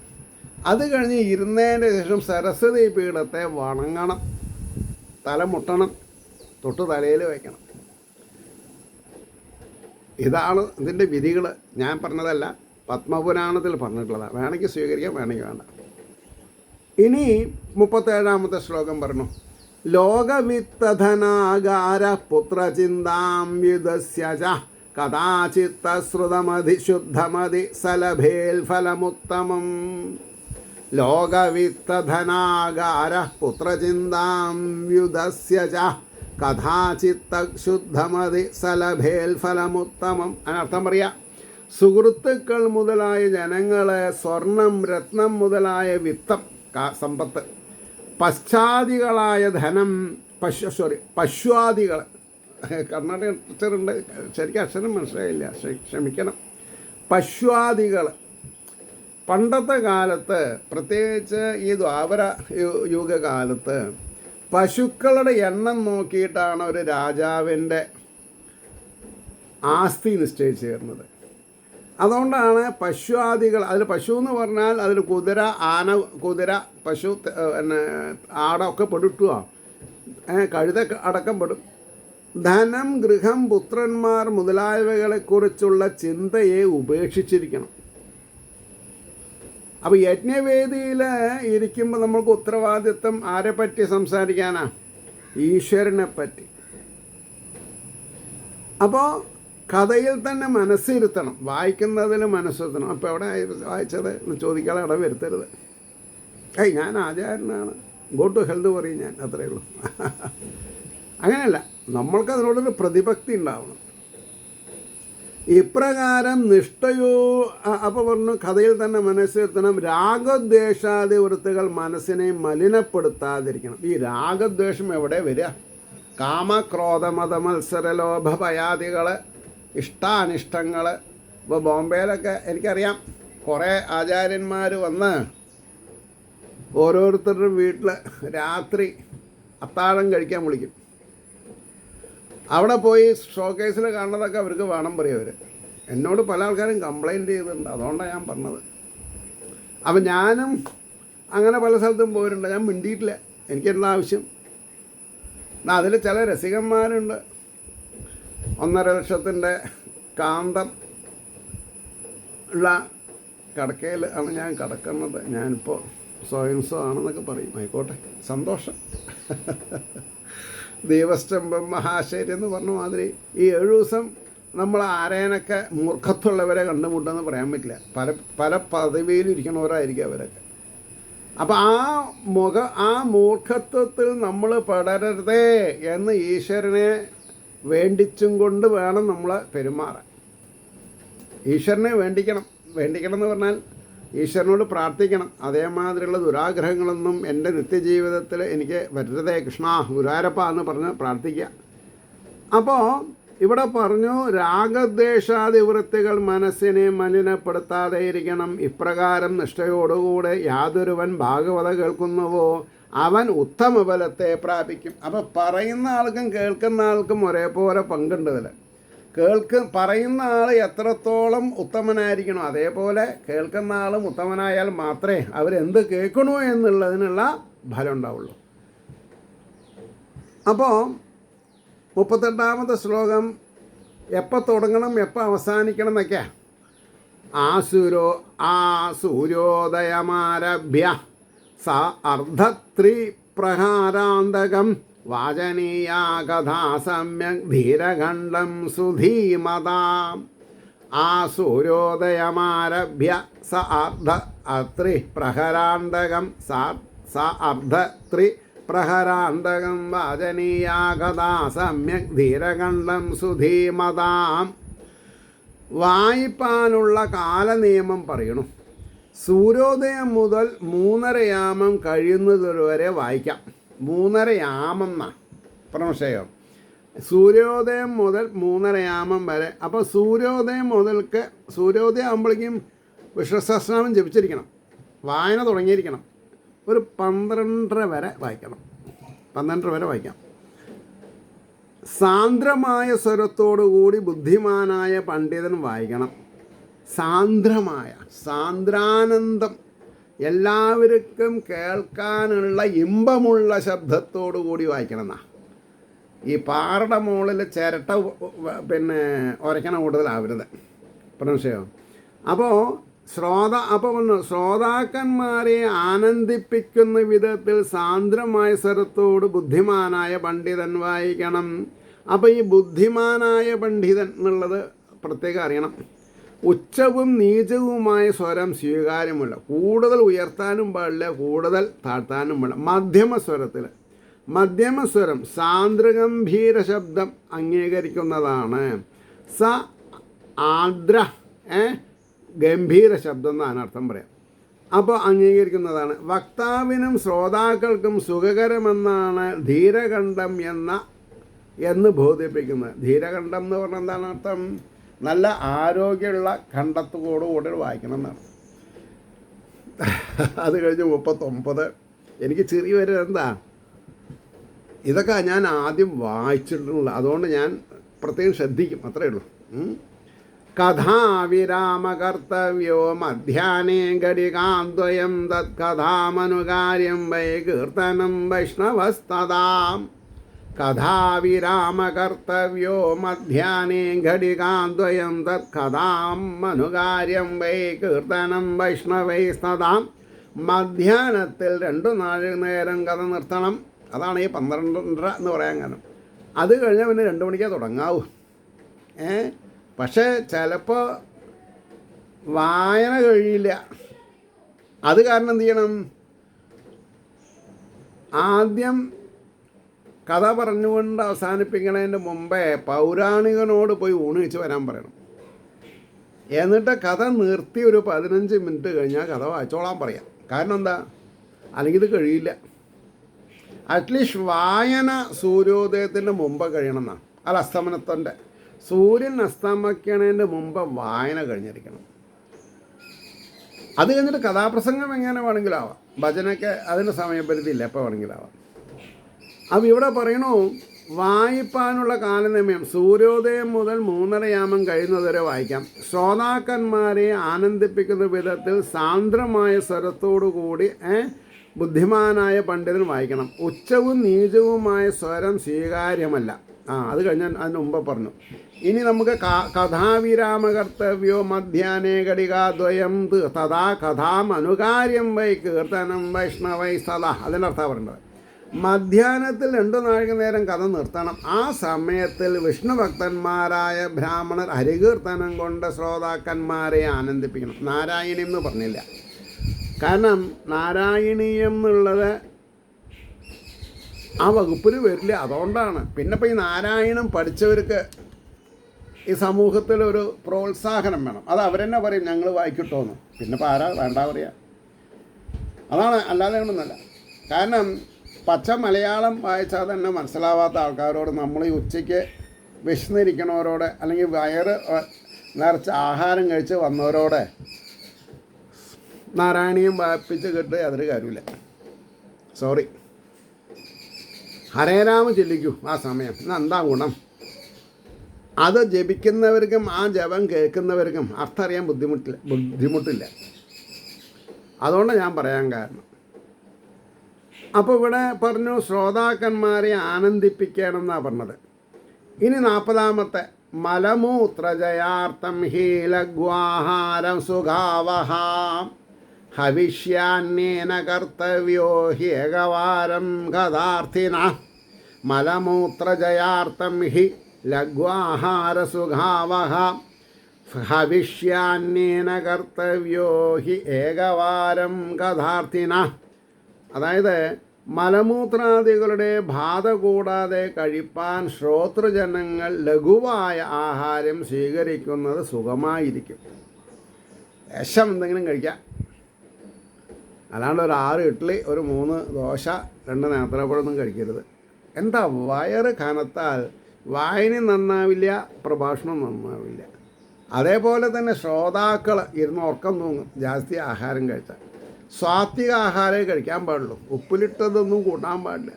Speaker 1: അത് കഴിഞ്ഞ് ഇരുന്നതിന് ശേഷം സരസ്വതി പീഠത്തെ വണങ്ങണം, തല മുട്ടണം, തൊട്ട് തലയിൽ വയ്ക്കണം. ഇതാണ് ഇതിൻ്റെ വിധികൾ. ഞാൻ പറഞ്ഞതല്ല, പത്മപുരാണത്തിൽ പറഞ്ഞിട്ടുള്ളതാണ്. വേണമെങ്കിൽ സ്വീകരിക്കാം, വേണമെങ്കിൽ വേണ്ട. ഇനി 37-ാമത്തെ ശ്ലോകം പറഞ്ഞു. ലോകവിത്തധനാകാര പുത്രചിന്താം യുധസ്യ ച കഥാചിത്തശ്രുതമതി ശുദ്ധമതി സലഭേൽ ഫലമുത്തമം. ലോകവിത്തധനാകാര പുത്രചിന്താം യുധസ്യ ച കഥാചിത്തശുദ്ധമതി സലഭേൽ ഫലമുത്തമം. അതിനർത്ഥം പറയാം, സുഹൃത്തുക്കൾ മുതലായ ജനങ്ങളെ, സ്വർണം രത്നം മുതലായ വിത്തം സമ്പത്ത്, പശ്ചാദികളായ ധനം, പശ്വാദികൾ, കർണാടക അക്ഷരമുണ്ട്, ശരിക്കും അക്ഷരം മനസ്സിലായില്ല, ക്ഷമിക്കണം. പശ്വാദികൾ പണ്ടത്തെ കാലത്ത്, പ്രത്യേകിച്ച് ഈ ദ്വാപര യുഗകാലത്ത് പശുക്കളുടെ എണ്ണം നോക്കിയിട്ടാണ് ഒരു രാജാവിൻ്റെ ആസ്തി നിശ്ചയിച്ചു തരുന്നത്. അതുകൊണ്ടാണ് പശുവാദികൾ, അതിൽ പശു എന്ന് പറഞ്ഞാൽ അതിൽ കുതിര, ആന, കുതിര, പശു, പിന്നെ ആടൊക്കെ പെടുട്ടുക, കഴുത അടക്കം പെടും. ധനം, ഗൃഹം, പുത്രന്മാർ മുതലായവകളെക്കുറിച്ചുള്ള ചിന്തയെ ഉപേക്ഷിച്ചിരിക്കണം. അപ്പോൾ യജ്ഞവേദിയിൽ ഇരിക്കുമ്പോൾ നമ്മൾക്ക് ഉത്തരവാദിത്വം ആരെ പറ്റി സംസാരിക്കാനാ? ഈശ്വരനെ പറ്റി. അപ്പോൾ കഥയിൽ തന്നെ മനസ്സിരുത്തണം, വായിക്കുന്നതിൽ മനസ്സിരുത്തണം. അപ്പോൾ എവിടെ വായിച്ചത് ചോദിക്കാതെ ഇട വരുത്തരുത്. ഞാൻ ആചാര്യനാണ്, ഗോ ടു ഹെൽത്ത് പറയും ഞാൻ, അത്രയേ ഉള്ളൂ. അങ്ങനെയല്ല, നമ്മൾക്ക് അതിനോടൊരു പ്രതിഭക്തി ഉണ്ടാവണം. ഇപ്രകാരം നിഷ്ഠയോ, അപ്പോൾ പറഞ്ഞു കഥയിൽ തന്നെ മനസ്സിരുത്തണം. രാഗദ്വേഷാദി വൃത്തികൾ മനസ്സിനെ മലിനപ്പെടുത്താതിരിക്കണം. ഈ രാഗദ്വേഷം എവിടെ വരിക? കാമക്രോധ മത മത്സര ലോഭ ഭയാദികൾ, ഇഷ്ടാനിഷ്ടങ്ങൾ. ഇപ്പോൾ ബോംബെയിലൊക്കെ എനിക്കറിയാം, കുറേ ആചാര്യന്മാർ വന്ന് ഓരോരുത്തരുടെ വീട്ടിൽ രാത്രി അത്താഴം കഴിക്കാൻ വിളിക്കും. അവിടെ പോയി ഷോക്കേസിൽ കാണുന്നതൊക്കെ അവർക്ക് വേണം പറയും. അവർ എന്നോട് പല ആൾക്കാരും കംപ്ലൈൻറ്റ് ചെയ്തിട്ടുണ്ട്, അതുകൊണ്ടാണ് ഞാൻ പറഞ്ഞത്. അപ്പം ഞാനും അങ്ങനെ പല സ്ഥലത്തും പോയിട്ടുണ്ട്, ഞാൻ മിണ്ടിയിട്ടില്ല, എനിക്കെന്താ ആവശ്യം. അതിൽ ചില രസികന്മാരുണ്ട്, 1.5 ലക്ഷത്തിൻ്റെ കാന്തം ഉള്ള കടക്കയിൽ ആണ് ഞാൻ കിടക്കുന്നത്. ഞാനിപ്പോൾ സ്വയംസോ ആണെന്നൊക്കെ പറയും, ആയിക്കോട്ടെ, സന്തോഷം. ദൈവസ്തംഭം മഹാശരി എന്ന് പറഞ്ഞ മാതിരി ഈ 7 ദിവസം നമ്മൾ ആരേനൊക്കെ മൂർഖത്വമുള്ളവരെ കണ്ടുമുട്ടെന്ന് പറയാൻ പറ്റില്ല. പല പദവിയിലും ഇരിക്കണവരായിരിക്കും അവരൊക്കെ. അപ്പം ആ മൂർഖത്വത്തിൽ നമ്മൾ പെടരുതേ എന്ന് ഈശ്വരനെ വേണ്ടിച്ചും കൊണ്ട് വേണം നമ്മൾ പെരുമാറാൻ. ഈശ്വരനെ വേണ്ടിക്കണം എന്ന് പറഞ്ഞാൽ ഈശ്വരനോട് പ്രാർത്ഥിക്കണം. അതേമാതിരിയുള്ള ദുരാഗ്രഹങ്ങളൊന്നും എൻ്റെ നിത്യജീവിതത്തിൽ എനിക്ക് വരരുതേ കൃഷ്ണ ഗുരുവായൂരപ്പ എന്ന് പറഞ്ഞ് പ്രാർത്ഥിക്കുക. അപ്പോൾ ഇവിടെ പറഞ്ഞു, രാഗദ്വേഷാദി വൃത്തികൾ മനസ്സിനെ മലിനപ്പെടുത്താതെ ഇരിക്കണം. ഇപ്രകാരം നിഷ്ഠയോടുകൂടെ യാതൊരുവൻ ഭാഗവത കേൾക്കുന്നുവോ അവൻ ഉത്തമ ഫലത്തെ പ്രാപിക്കും. അപ്പോൾ പറയുന്ന ആൾക്കും കേൾക്കുന്ന ആൾക്കും ഒരേപോലെ പങ്കുണ്ട് ഇതിൽ. പറയുന്ന ആൾ എത്രത്തോളം ഉത്തമനായിരിക്കണം, അതേപോലെ കേൾക്കുന്ന ആളും ഉത്തമനായാൽ മാത്രമേ അവരെന്ത് കേൾക്കണോ എന്നുള്ളതിനുള്ള ഫലം ഉണ്ടാവുള്ളൂ. അപ്പോൾ 38-ാമത്തെ ശ്ലോകം എപ്പോൾ തുടങ്ങണം എപ്പോൾ അവസാനിക്കണം എന്നൊക്കെയാണ്. സൂര്യോദയമാരഭ്യ സ അർദ്ധത്രിപ്രഹാരാന്തകം വാചനീയാ കഥാ സമ്യക് ധീരഖണ്ഡം സുധീമതാം. സൂര്യോദയമാരഭ്യ സ അർദ്ധത്രിപ്രഹരാന്തകം സ അർദ്ധത്രിപ്രഹരാന്തകം വാചനീയാ കഥാ സമ്യക് ധീരഖണ്ഡം സുധീമതാം. വായിപ്പാനുള്ള കാലനിയമം പറയണു. സൂര്യോദയം മുതൽ 3:30 യാമം കഴിയുന്നതുവരെ വായിക്കാം. 3:30 യാമം എന്നാണ് പ്രമശയം. സൂര്യോദയം മുതൽ 3:30 യാമം വരെ. അപ്പോൾ സൂര്യോദയം ആകുമ്പോഴേക്കും വിഷ്ണുസഹസ്രനാമം ജപിച്ചിരിക്കണം, വായന തുടങ്ങിയിരിക്കണം. ഒരു 12:30 വരെ വായിക്കണം. 12:30 വരെ വായിക്കാം. സാന്ദ്രമായ സ്വരത്തോടുകൂടി ബുദ്ധിമാനായ പണ്ഡിതൻ വായിക്കണം. സാന്ദ്രാനന്ദം, എല്ലാവർക്കും കേൾക്കാനുള്ള ഇമ്പമുള്ള ശബ്ദത്തോടു കൂടി വായിക്കണം എന്നാ. ഈ പാറയുടെ മുകളിൽ ചിരട്ട ഉരയ്ക്കണ കൂടുതലാവരുത് പ്രമശയം. അപ്പോൾ അപ്പോൾ പറഞ്ഞു ശ്രോതാക്കന്മാരെ ആനന്ദിപ്പിക്കുന്ന വിധത്തിൽ സാന്ദ്രമായ സ്വരത്തോട് ബുദ്ധിമാനായ പണ്ഡിതൻ വായിക്കണം. അപ്പോൾ ഈ ബുദ്ധിമാനായ പണ്ഡിതൻ എന്നുള്ളത് പ്രത്യേകം അറിയണം. ഉച്ചവും നീചവുമായ സ്വരം സ്വീകാര്യമുള്ള, കൂടുതൽ ഉയർത്താനും പാടില്ല, കൂടുതൽ താഴ്ത്താനും പാടില്ല, മധ്യമസ്വരത്തിൽ. മധ്യമസ്വരം സാന്ദ്രഗംഭീര ശബ്ദം അംഗീകരിക്കുന്നതാണ്. സ ആർദ്ര ഗംഭീര ശബ്ദം എന്നാണ് അർത്ഥം പറയാം. അപ്പോൾ അംഗീകരിക്കുന്നതാണ്. വക്താവിനും ശ്രോതാക്കൾക്കും സുഖകരമെന്നാണ് ധീരകണ്ഠം എന്ന് ബോധിപ്പിക്കുന്നത്. ധീരകണ്ഠം എന്ന് പറഞ്ഞാൽ എന്താണ് അർത്ഥം? നല്ല ആരോഗ്യമുള്ള കണ്ഠത്തോടുകൂടി വായിക്കണം എന്നാണ്. അത് കഴിഞ്ഞ് 39 എനിക്ക് ചെറിയ വരുന്നത് എന്താ, ഇതൊക്കെ ഞാൻ ആദ്യം വായിച്ചിട്ടുള്ള, അതുകൊണ്ട് ഞാൻ പ്രത്യേകം ശ്രദ്ധിക്കും, അത്രയേ ഉള്ളൂ. കഥാവിരാമകർത്തവ്യോ മധ്യാനേ ഘടികാദ്വയം തത്കഥാമനുകാര്യം വൈ കീർത്തനം വൈഷ്ണവസ്തദാം. കഥാവിരാമകർത്തവ്യോ മധ്യാനേ ഘടികാദ്വയം തത്കഥാമനുകാര്യം വൈ കീർത്തനം വൈഷ്ണവൈസ്തദാം. മധ്യാഹ്നത്തിൽ 2 നേരം കഥ നിർത്തണം. അതാണ് ഈ 12:30 എന്ന് പറയാൻ കാരണം. അത് കഴിഞ്ഞാൽ പിന്നെ 2 മണിക്കേ തുടങ്ങാവൂ. പക്ഷേ ചിലപ്പോൾ വായന കഴിയില്ല. അത് കാരണം എന്ത് ചെയ്യണം? ആദ്യം കഥ പറഞ്ഞുകൊണ്ട് അവസാനിപ്പിക്കുന്നതിന് മുമ്പേ പൗരാണികനോട് പോയി ഊണ് കഴിച്ച് വരാൻ പറയണം. എന്നിട്ട് കഥ നിർത്തി ഒരു 15 മിനിറ്റ് കഴിഞ്ഞാൽ കഥ വായിച്ചോളാൻ പറയാം. കാരണം എന്താ? അല്ലെങ്കിൽ ഇത് കഴിയില്ല. അറ്റ്ലീസ്റ്റ് വായന സൂര്യോദയത്തിൻ്റെ മുമ്പ് കഴിയണം എന്നാണ്. അല്ല, അസ്തമനത്തിൻ്റെ, സൂര്യൻ അസ്തമിക്കുന്നതിൻ്റെ മുമ്പ് വായന കഴിഞ്ഞിരിക്കണം. അത് കഴിഞ്ഞിട്ട് കഥാപ്രസംഗം എങ്ങനെ വേണമെങ്കിലും ആവാം. ഭജനയ്ക്ക് അതിന് സമയപരിധി ഇല്ല, എപ്പോൾ വേണമെങ്കിലും ആവാം. അപ്പോൾ ഇവിടെ പറയണു, വായിപ്പാനുള്ള കാലനിമയം സൂര്യോദയം മുതൽ 3:30 കഴിയുന്നതുവരെ വായിക്കാം. ശ്രോതാക്കന്മാരെ ആനന്ദിപ്പിക്കുന്ന വിധത്തിൽ സാന്ദ്രമായ സ്വരത്തോടു കൂടി ബുദ്ധിമാനായ പണ്ഡിതൻ വായിക്കണം. ഉച്ചവും നീചവുമായ സ്വരം സ്വീകാര്യമല്ല. അത് കഴിഞ്ഞാൽ അതിന് മുമ്പ് പറഞ്ഞു. ഇനി നമുക്ക് കഥാവിരാമകർത്തവ്യോ മധ്യാനേ ഘടികാദ്വയം തഥാ കഥാമനുകാര്യം വൈ കീർത്തനം വൈഷ്ണവൈ സദാ. അതിനർത്ഥമാണ് പറയേണ്ടത്. മധ്യാഹ്നത്തിൽ 2 നേരം കഥ നിർത്തണം. ആ സമയത്തിൽ വിഷ്ണുഭക്തന്മാരായ ബ്രാഹ്മണർ ഹരികീർത്തനം കൊണ്ട് ശ്രോതാക്കന്മാരെ ആനന്ദിപ്പിക്കണം. നാരായണീയം എന്ന് പറഞ്ഞില്ല. കാരണം നാരായണീയം എന്നുള്ളത് ആ വകുപ്പിൽ വരില്ല. അതുകൊണ്ടാണ്. പിന്നെ ഇപ്പോൾ ഈ നാരായണം പഠിച്ചവർക്ക് ഈ സമൂഹത്തിലൊരു പ്രോത്സാഹനം വേണം. അത് അവരെന്നെ പറയും, ഞങ്ങൾ വായിക്കിട്ടോന്ന്. പിന്നെ ഇപ്പോൾ ആരാ വേണ്ട പറയുക? അതാണ്, അല്ലാതെ ഒന്നുമല്ല. കാരണം പച്ച മലയാളം വായിച്ചാൽ തന്നെ മനസ്സിലാവാത്ത ആൾക്കാരോട് നമ്മൾ ഈ ഉച്ചയ്ക്ക് വിശന്നിരിക്കണവരോട്, അല്ലെങ്കിൽ വയറ് നിറച്ച് ആഹാരം കഴിച്ച് വന്നവരോട് നാരായണീയം വായിപ്പിച്ച് കിട്ടുക അതൊരു കാര്യമില്ല. സോറി. ഹരേരാമ ചൊല്ലിക്കൂ ആ സമയം. എന്താ ഗുണം? അത് ജപിക്കുന്നവർക്കും ആ ജപം കേൾക്കുന്നവർക്കും അർത്ഥം അറിയാൻ ബുദ്ധിമുട്ടില്ല. അതുകൊണ്ട് ഞാൻ പറയാൻ കാരണം. അപ്പോൾ ഇവിടെ പറഞ്ഞു ശ്രോതാക്കന്മാരെ ആനന്ദിപ്പിക്കണം എന്നാണ് പറഞ്ഞത്. ഇനി 40 മലമൂത്രജയാർത്ഥം ഹി ലഘ്വാഹാരം സുഖാവഹ ഹവിഷ്യാന്യേന കർത്തവ്യോ ഹി ഏകവാരം കഥാർത്ഥിന. മലമൂത്രജയാർത്ഥം ഹി ലഘ്വാഹാര സുഖാവഹ ഹവിഷ്യാന്യേന കർത്തവ്യോ ഹി ഏകവാരം കഥാർത്ഥിന. അതായത് മലമൂത്രാദികളുടെ ബാധ കൂടാതെ കഴിപ്പാൻ ശ്രോതൃജനങ്ങൾ ലഘുവായ ആഹാരം സ്വീകരിക്കുന്നത് സുഖമായിരിക്കും. ലേശം എന്തെങ്കിലും കഴിക്കാം. അല്ലാണ്ട് ഒരു 6 ഇഡ്ഡലി, ഒരു 3 ദോശ, 2 നേന്ത്രപ്പഴമൊന്നും കഴിക്കരുത്. എന്താ, വയറ് കനത്താൽ വായന നന്നാവില്ല, പ്രഭാഷണം നന്നാവില്ല. അതേപോലെ തന്നെ ശ്രോതാക്കൾ ഇരുന്ന് ഉറക്കം തൂങ്ങും ജാസ്തി ആഹാരം കഴിച്ചാൽ. സാത്വിക ആഹാരമേ കഴിക്കാൻ പാടുള്ളൂ. ഉപ്പിലിട്ടതൊന്നും കൂട്ടാൻ പാടില്ല.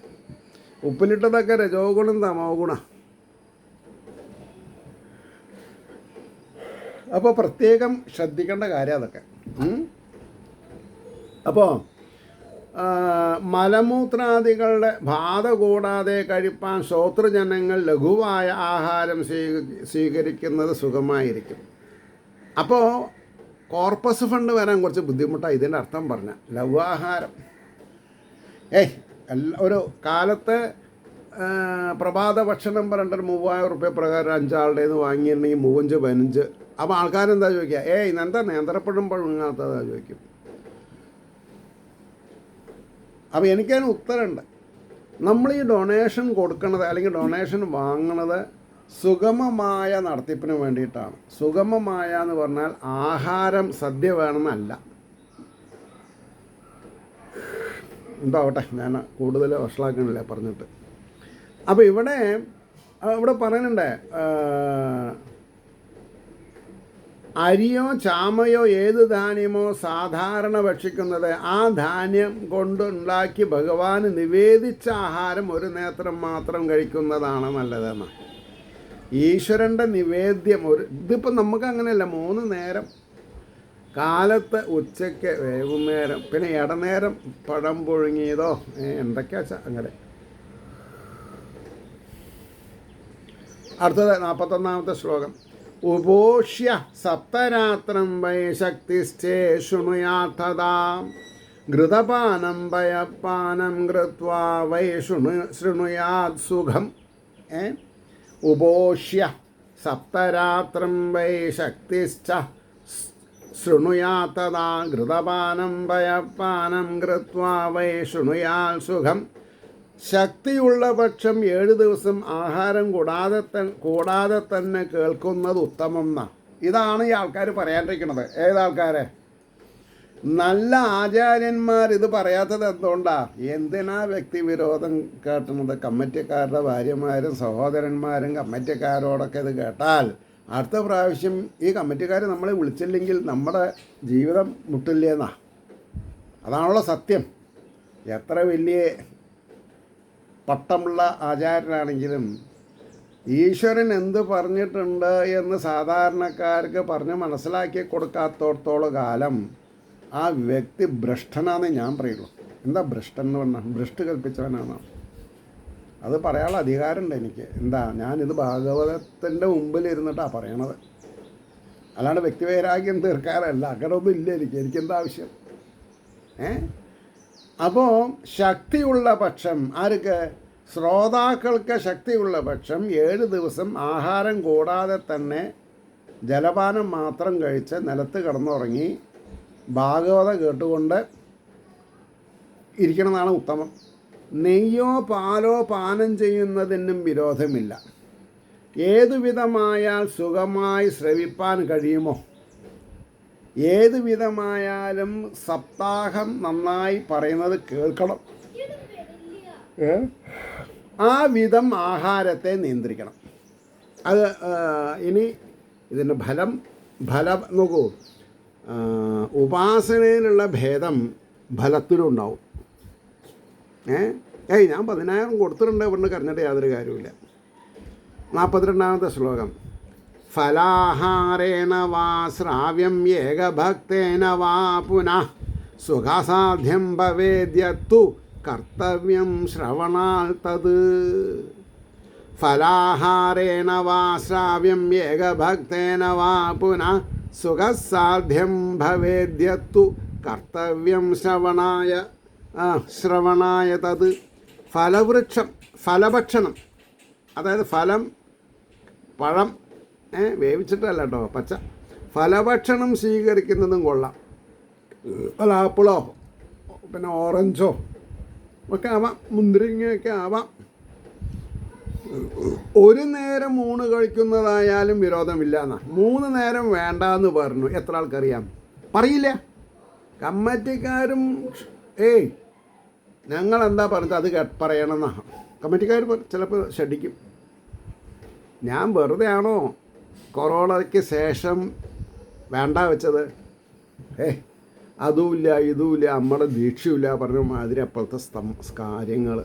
Speaker 1: ഉപ്പിലിട്ടതൊക്കെ രജോ ഗുണം തമോ ഗുണം. അപ്പോൾ പ്രത്യേകം ശ്രദ്ധിക്കേണ്ട കാര്യം അതൊക്കെ. അപ്പോൾ മലമൂത്രാദികളുടെ ബാധ കൂടാതെ കഴിപ്പാൻ ശ്രോതൃജനങ്ങൾ ലഘുവായ ആഹാരം സ്വീകരിക്കുന്നത് സുഖമായിരിക്കും. അപ്പോൾ കോർപ്പസ് ഫണ്ട് വരാൻ കുറച്ച് ബുദ്ധിമുട്ടാണ് ഇതിൻ്റെ അർത്ഥം പറഞ്ഞാൽ. ലഘുവാഹാരം ഒരു കാലത്തെ പ്രഭാത ഭക്ഷണം പറഞ്ഞിട്ട് 3000 റുപ്യ പ്രകാരം 5 ആളുടെ നിന്ന് വാങ്ങിയിട്ടുണ്ടെങ്കിൽ 35-15. അപ്പോൾ ആൾക്കാരെന്താ ചോദിക്കുക, എന്താ നേന്ത്രപ്പഴം പഴുങ്ങാത്തതാ ചോദിക്കും. അപ്പോൾ എനിക്കതിന് ഉത്തരമുണ്ട്. നമ്മൾ ഈ ഡൊണേഷൻ കൊടുക്കുന്നത് അല്ലെങ്കിൽ ഡൊണേഷൻ വാങ്ങണത് സുഗമമായ നടത്തിപ്പിന് വേണ്ടിയിട്ടാണ്. സുഗമമായ എന്ന് പറഞ്ഞാൽ ആഹാരം സദ്യ വേണമെന്നല്ല. എന്താവട്ടെ, ഞാൻ കൂടുതൽ വഷളാക്കണില്ല പറഞ്ഞിട്ട്. അപ്പോൾ ഇവിടെ പറയുന്നുണ്ട്, അരിയോ ചാമയോ ഏത് ധാന്യമോ സാധാരണ ഭക്ഷിക്കുന്നത് ആ ധാന്യം കൊണ്ടുണ്ടാക്കി ഭഗവാന് നിവേദിച്ച ആഹാരം ഒരു നേത്രം മാത്രം കഴിക്കുന്നതാണ് നല്ലതെന്ന്. ഈശ്വരൻ്റെ നിവേദ്യം ഇതിപ്പോൾ നമുക്ക് അങ്ങനെയല്ല. 3 നേരം, കാലത്ത്, ഉച്ചയ്ക്ക്, വൈകുന്നേരം, പിന്നെ ഇടനേരം പഴം പുഴുങ്ങിയതോ എന്തൊക്കെയാ അങ്ങനെ. അടുത്തത് 41-ാമത്തെ ശ്ലോകം. ഉപോഷ്യ സപ്തരാത്രം വൈ ശക്തിശ്ചേ ശൃണുയാർത്ഥതാ ഘൃതപാനം ഭയപാനം കൃത്വാ വൈ ശൃണുയാത് സുഖം. ഉപോഷ്യ സപ്തരാത്രം വൈ ശക്തിശ്ച ശൃണുയാത്തതാ ഘൃതപാനം ഭയപാനം കൃത്വാ വൈ ശൃണുയാൽ സുഖം. ശക്തിയുള്ള പക്ഷം 7 ദിവസം ആഹാരം കൂടാതെ തന്നെ കേൾക്കുന്നത് ഉത്തമം എന്നാണ്. ഇതാണ് ഈ ആൾക്കാർ പറയാണ്ടിരിക്കുന്നത്. ഏതാൾക്കാരെ? നല്ല ആചാര്യന്മാർ ഇത് പറയാത്തത് എന്തുകൊണ്ടാണ്? എന്തിനാ വ്യക്തിവിരോധം കേട്ടുന്നത്? കമ്മിറ്റിക്കാരുടെ ഭാര്യമാരും സഹോദരന്മാരും കമ്മിറ്റിക്കാരോടൊക്കെ ഇത് കേട്ടാൽ അടുത്ത പ്രാവശ്യം ഈ കമ്മിറ്റിക്കാർ നമ്മളെ വിളിച്ചില്ലെങ്കിൽ നമ്മുടെ ജീവിതം മുട്ടില്ലേന്നാ. അതാണല്ലോ സത്യം. എത്ര വലിയ പട്ടമുള്ള ആചാര്യനാണെങ്കിലും ഈശ്വരൻ എന്ത് പറഞ്ഞിട്ടുണ്ട് എന്ന് സാധാരണക്കാർക്ക് പറഞ്ഞ് മനസ്സിലാക്കി കൊടുക്കാത്തോടത്തോളം കാലം ആ വ്യക്തി ഭ്രഷ്ടനാണെന്ന് ഞാൻ പറയുള്ളൂ. എന്താ ഭ്രഷ്ടൻ എന്ന് പറഞ്ഞാൽ? ഭ്രഷ്ട് കൽപ്പിച്ചവനാണ്. അത് പറയാനുള്ള അധികാരമുണ്ട് എനിക്ക്. ഞാനിത് ഭാഗവതത്തിൻ്റെ മുമ്പിൽ ഇരുന്നിട്ടാണ് പറയണത്, അല്ലാണ്ട് വ്യക്തിവൈരാഗ്യം തീർക്കാറല്ല. അങ്ങനെയൊന്നും ഇല്ല എനിക്കെന്താ ആവശ്യം? അപ്പോൾ ശക്തിയുള്ള പക്ഷം ആർക്ക്? ശ്രോതാക്കൾക്ക് ശക്തിയുള്ള പക്ഷം 7 ദിവസം ആഹാരം കൂടാതെ തന്നെ ജലപാനം മാത്രം കഴിച്ച് നിലത്ത് കിടന്നുറങ്ങി ഭാഗവത കേട്ടുകൊണ്ട് ഇരിക്കണമെന്നാണ് ഉത്തമം. നെയ്യോ പാലോ പാനം ചെയ്യുന്നതിനും വിരോധമില്ല. ഏതുവിധമായാൽ സുഖമായി ശ്രവിപ്പാൻ കഴിയുമോ, ഏത് വിധമായാലും സപ്താഹം നന്നായി പറയുന്നത് കേൾക്കണം. ആ വിധം ആഹാരത്തെ നിയന്ത്രിക്കണം. അത് ഇനി ഇതിൻ്റെ ഫലം നോക്കൂ. ഉപാസനയിലുള്ള ഭേദം ഫലത്തിലുണ്ടാവും. ഞാൻ 10,000 കൊടുത്തിട്ടുണ്ട് ഇവിടുന്ന് കരഞ്ഞിട്ട് യാതൊരു കാര്യമില്ല. 42-ാമത്തെ ശ്ലോകം. ഫലാഹാരേണ വാ ശ്രാവ്യം ഏകഭക്തേന വാ പുനഃ സുഖസാധ്യം ഭവേദ്യത്തു കർത്തവ്യം ശ്രവണാൽ തത്. ഫലാഹാരേണ വാ ശ്രാവ്യം ഏകഭക്തേന വാ പുനഃ സുഖസാധ്യം ഭവേദ്യത്തു കർത്തവ്യം ശ്രവണായ തത്. ഫലഭക്ഷണം, അതായത് ഫലം, പഴം വേവിച്ചിട്ടല്ല കേട്ടോ, പച്ച. ഫലഭക്ഷണം സ്വീകരിക്കുന്നതും കൊള്ളാം. അല്ല ആപ്പിളോ പിന്നെ ഓറഞ്ചോ ഒക്കെ ആവാം, മുന്തിരിങ്ങയൊക്കെ ആവാം. ഒരു നേരം ഊണ് കഴിക്കുന്നതായാലും വിരോധമില്ല എന്നാ. 3 നേരം വേണ്ടാന്ന് പറഞ്ഞു. എത്ര ആൾക്കറിയാം? പറയില്ല. കമ്മിറ്റിക്കാരും ഞങ്ങളെന്താ പറഞ്ഞത് അത് പറയണമെന്നാ കമ്മിറ്റിക്കാർ ചിലപ്പോൾ ഷഡിക്കും. ഞാൻ വെറുതെ ആണോ കൊറോണയ്ക്ക് ശേഷം വേണ്ട വെച്ചത്? അതുമില്ല ഇതുമില്ല നമ്മുടെ ദീക്ഷയില്ല പറഞ്ഞ മാതിരി അപ്പോഴത്തെ കാര്യങ്ങൾ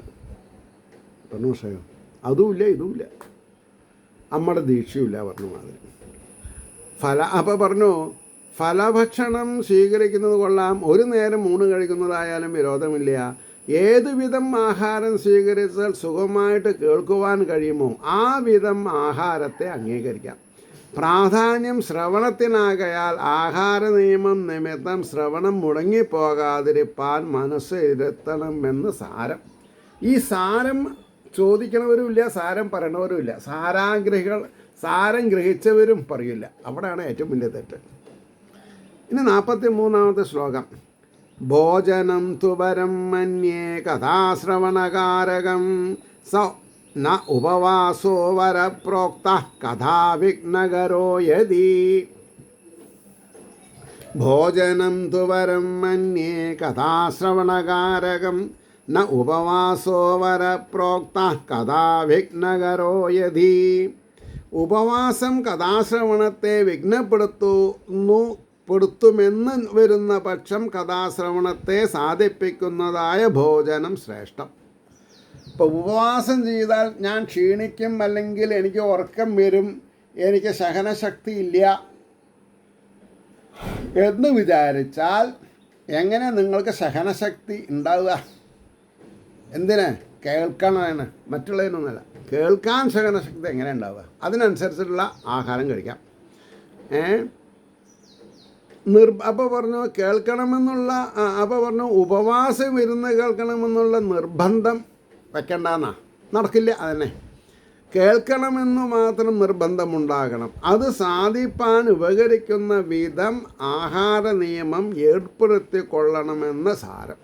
Speaker 1: പറഞ്ഞു. പക്ഷേ അതുമില്ല ഇതുമില്ല നമ്മുടെ ദീക്ഷയില്ല പറഞ്ഞ മാതിരി. അപ്പോൾ പറഞ്ഞു ഫലഭക്ഷണം സ്വീകരിക്കുന്നത് കൊള്ളാം, ഒരു നേരം ഊണ് കഴിക്കുന്നതായാലും വിരോധമില്ല. ഏതുവിധം ആഹാരം സ്വീകരിച്ചാൽ സുഖമായിട്ട് കേൾക്കുവാൻ കഴിയുമോ ആ വിധം ആഹാരത്തെ അംഗീകരിക്കാം. പ്രാധാന്യം ശ്രവണത്തിനാകയാൽ ആഹാര നിയമം നിമിത്തം ശ്രവണം മുടങ്ങിപ്പോകാതിരിപ്പാൻ മനസ്സ് ഇരുത്തണമെന്ന് സാരം. ഈ സാരം ചോദിക്കണവരുമില്ല, സാരം പറയണവരുമില്ല, സാരം ഗ്രഹിച്ചവരും പറയില്ല. അവിടെയാണ് ഏറ്റവും വലിയ തെറ്റ്. ഇനി 43-ാമത്തെ ശ്ലോകം. ഭോജനം തുവരം മന്യേ കഥാശ്രവണകാരകം സ ന ഉപവാസോ വരപ്രോക്ത കഥാവിഘ്നകരോ യതി. ഭോജനം തുവരം മന്യേ കഥാശ്രവണകാരകം ന ഉപവാസോ വരപ്രോക്ത കഥാവിഘ്നകരോ യതി. ഉപവാസം കഥാശ്രവണത്തെ വിഘ്നപ്പെടുത്തുമെന്ന് വരുന്ന പക്ഷം കഥാശ്രവണത്തെ സാധിപ്പിക്കുന്നതായ ഭോജനം ശ്രേഷ്ഠം. ഇപ്പോൾ ഉപവാസം ചെയ്താൽ ഞാൻ ക്ഷീണിക്കും, അല്ലെങ്കിൽ എനിക്ക് ഉറക്കം വരും, എനിക്ക് സഹനശക്തി ഇല്ല എന്ന് വിചാരിച്ചാൽ എങ്ങനെ നിങ്ങൾക്ക് സഹനശക്തി ഉണ്ടാവുക? എന്തിന്? കേൾക്കണമാണ്, മറ്റുള്ളതിനൊന്നുമല്ല. കേൾക്കാൻ സഹനശക്തി എങ്ങനെ ഉണ്ടാവുക? അതിനനുസരിച്ചിട്ടുള്ള ആഹാരം കഴിക്കാം. അപ്പോൾ പറഞ്ഞു കേൾക്കണമെന്നുള്ള, അപ്പോൾ പറഞ്ഞു ഉപവാസം ഇരുന്ന് കേൾക്കണമെന്നുള്ള നിർബന്ധം വെക്കണ്ടെന്നാ, നടക്കില്ല. അതന്നെ, കേൾക്കണമെന്നു മാത്രം നിർബന്ധമുണ്ടാകണം. അത് സാധിപ്പാൻ ഉപകരിക്കുന്ന വിധം ആഹാര നിയമം ഏർപ്പെടുത്തിക്കൊള്ളണമെന്ന സാരം.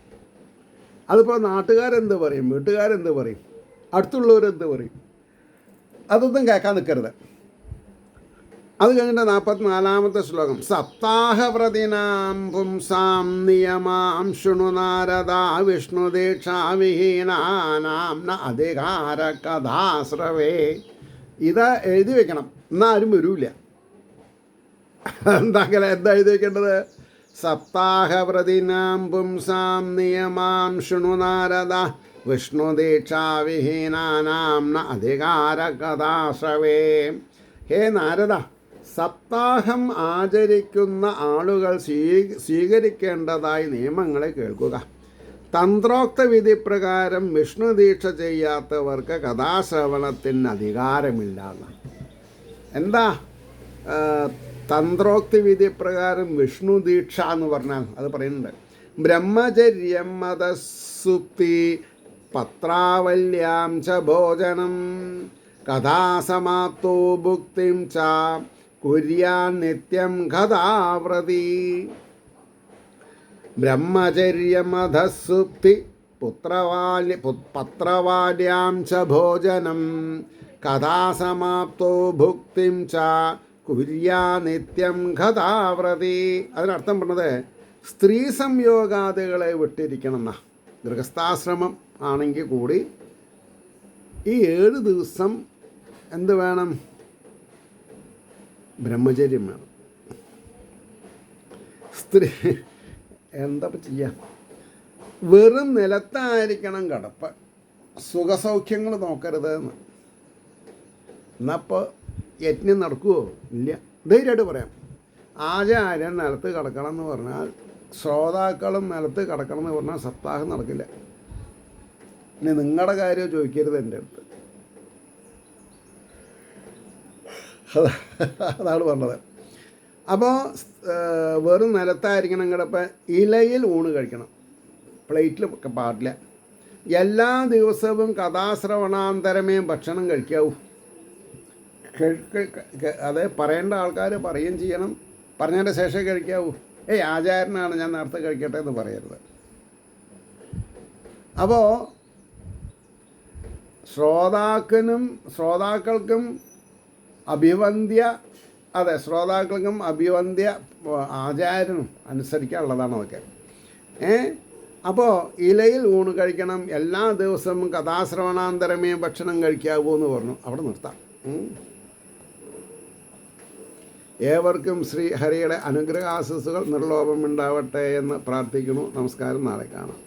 Speaker 1: അതിപ്പോൾ നാട്ടുകാരെന്ത് പറയും, വീട്ടുകാരെന്ത് പറയും, അടുത്തുള്ളവരെന്ത് പറയും, അതൊന്നും കേൾക്കാൻ നിൽക്കരുത്. അത് കഴിഞ്ഞിട്ട് 44-ാമത്തെ ശ്ലോകം. സപ്താഹവ്രതിനാം പുംസാം നിയമാം ശൃണു നാരദ വിഷ്ണുദീക്ഷാവിഹീനാനാം ന അധികാര കഥാശ്രവേ. ഇത് എഴുതി വെക്കണം, എന്നാൽ ആരും വരൂല. എന്താ എഴുതി വെക്കേണ്ടത്? സപ്താഹവ്രതിനാം പുംസാം നിയമാം ശൃണു നാരദ വിഷ്ണുദീക്ഷാവിഹീനാനാം ന അധികാര കഥാശ്രവേ. ഹേ നാരദ, സപ്താഹം ആചരിക്കുന്ന ആളുകൾ സ്വീകരിക്കേണ്ടതായ നിയമങ്ങളെ കേൾക്കുക. തന്ത്രോക്ത വിധി പ്രകാരം വിഷ്ണു ദീക്ഷ ചെയ്യാത്തവർക്ക് കഥാശ്രവണത്തിന് അധികാരമില്ല. എന്താ തന്ത്രോക്തി വിധി പ്രകാരം വിഷ്ണു ദീക്ഷ എന്ന് പറഞ്ഞാൽ? അത് പറയുന്നുണ്ട്. ബ്രഹ്മചര്യം മതസുക്തി പത്രാവല്യാം ച ഭോജനം കഥാസമാപ്തോ ഭുക്തിം ച കുര്യാൻ നിത്യം കഥാവ്രതി. ബ്രഹ്മചര്യമധസുപ്തി പത്രവാല്യാം ച ഭോജനം കഥാസമാപ്തോ ഭുക്തിം ച കുര്യാ നിത്യം കഥാവ്രതി. അതിനർത്ഥം പറഞ്ഞത് സ്ത്രീ സംയോഗാദികളെ വിട്ടിരിക്കണം എന്നാ. ഗൃഹസ്ഥാശ്രമം ആണെങ്കിൽ കൂടി ഈ 7 ദിവസം എന്ത് വേണം? ബ്രഹ്മചര്യം വേണം. സ്ത്രീ എന്താ ചെയ്യാം? വെറും നിലത്തായിരിക്കണം കിടപ്പ്, സുഖസൗഖ്യങ്ങൾ നോക്കരുത് എന്ന്. എന്നപ്പോൾ യജ്ഞം നടക്കുമോ? ഇല്ല. ധൈര്യമായിട്ട് പറയാം. ആചാര്യൻ നിലത്ത് കിടക്കണം എന്ന് പറഞ്ഞാൽ, ശ്രോതാക്കളും നിലത്ത് കിടക്കണം എന്ന് പറഞ്ഞാൽ സപ്താഹം നടക്കില്ല. ഇനി നിങ്ങളുടെ കാര്യം ചോദിക്കരുത് എൻ്റെ അടുത്ത്. അതാണ് പറഞ്ഞത്. അപ്പോൾ വെറും നിലത്തായിരിക്കണം കിടപ്പ്. ഇലയിൽ ഊണ് കഴിക്കണം, പ്ലേറ്റിൽ പാടില്ല. എല്ലാ ദിവസവും കഥാശ്രവണാന്തരമേ ഭക്ഷണം കഴിക്കാവൂ. അത് പറയേണ്ട ആൾക്കാർ പറയുകയും ചെയ്യണം, പറഞ്ഞതിൻ്റെ ശേഷം കഴിക്കാവൂ. ആചാരനാണ്, ഞാൻ നേരത്തെ കഴിക്കട്ടെ എന്ന് പറയരുത്. അപ്പോൾ ശ്രോതാക്കൾക്കും അഭിവന്ദ്യ ആചാര്യനും അനുസരിക്കാനുള്ളതാണ് അതൊക്കെ. അപ്പോൾ ഇലയിൽ ഊണ് കഴിക്കണം, എല്ലാ ദിവസവും കഥാശ്രവണാന്തരമേ ഭക്ഷണം കഴിക്കാവൂ എന്ന് പറഞ്ഞു. അവിടെ നിർത്താം. ഏവർക്കും ശ്രീ ഹരിയുടെ അനുഗ്രഹാശിസ്സുകൾ നിർലോഭമുണ്ടാവട്ടെ എന്ന് പ്രാർത്ഥിക്കുന്നു. നമസ്കാരം. നാളെ കാണാം.